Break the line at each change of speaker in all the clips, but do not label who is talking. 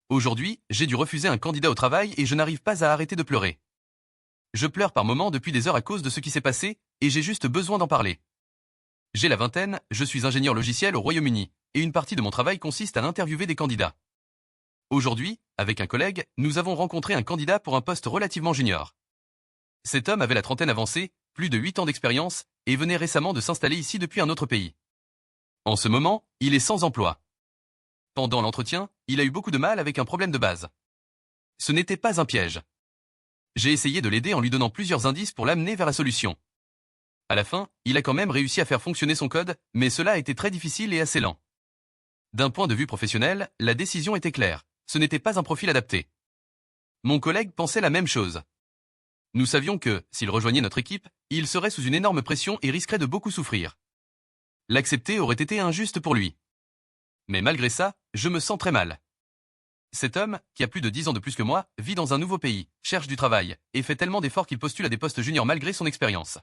Aujourd'hui, j'ai dû refuser un candidat au travail et je n'arrive pas à arrêter de pleurer. Je pleure par moments depuis des heures à cause de ce qui s'est passé, et j'ai juste besoin d'en parler. J'ai la vingtaine, je suis ingénieur logiciel au Royaume-Uni, et une partie de mon travail consiste à interviewer des candidats. Aujourd'hui, avec un collègue, nous avons rencontré un candidat pour un poste relativement junior. Cet homme avait la trentaine avancée, plus de 8 ans d'expérience, et venait récemment de s'installer ici depuis un autre pays. En ce moment, il est sans emploi. Pendant l'entretien, il a eu beaucoup de mal avec un problème de base. Ce n'était pas un piège. J'ai essayé de l'aider en lui donnant plusieurs indices pour l'amener vers la solution. À la fin, il a quand même réussi à faire fonctionner son code, mais cela a été très difficile et assez lent. D'un point de vue professionnel, la décision était claire. Ce n'était pas un profil adapté. Mon collègue pensait la même chose. Nous savions que, s'il rejoignait notre équipe, il serait sous une énorme pression et risquerait de beaucoup souffrir. L'accepter aurait été injuste pour lui. Mais malgré ça, je me sens très mal. Cet homme, qui a plus de 10 ans de plus que moi, vit dans un nouveau pays, cherche du travail, et fait tellement d'efforts qu'il postule à des postes juniors malgré son expérience.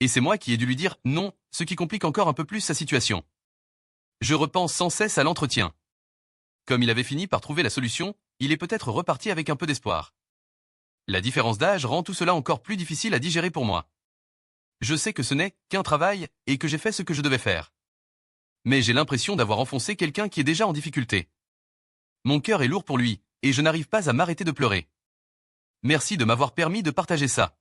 Et c'est moi qui ai dû lui dire non, ce qui complique encore un peu plus sa situation. Je repense sans cesse à l'entretien. Comme il avait fini par trouver la solution, il est peut-être reparti avec un peu d'espoir. La différence d'âge rend tout cela encore plus difficile à digérer pour moi. Je sais que ce n'est qu'un travail et que j'ai fait ce que je devais faire. Mais j'ai l'impression d'avoir enfoncé quelqu'un qui est déjà en difficulté. Mon cœur est lourd pour lui, et je n'arrive pas à m'arrêter de pleurer. Merci de m'avoir permis de partager ça.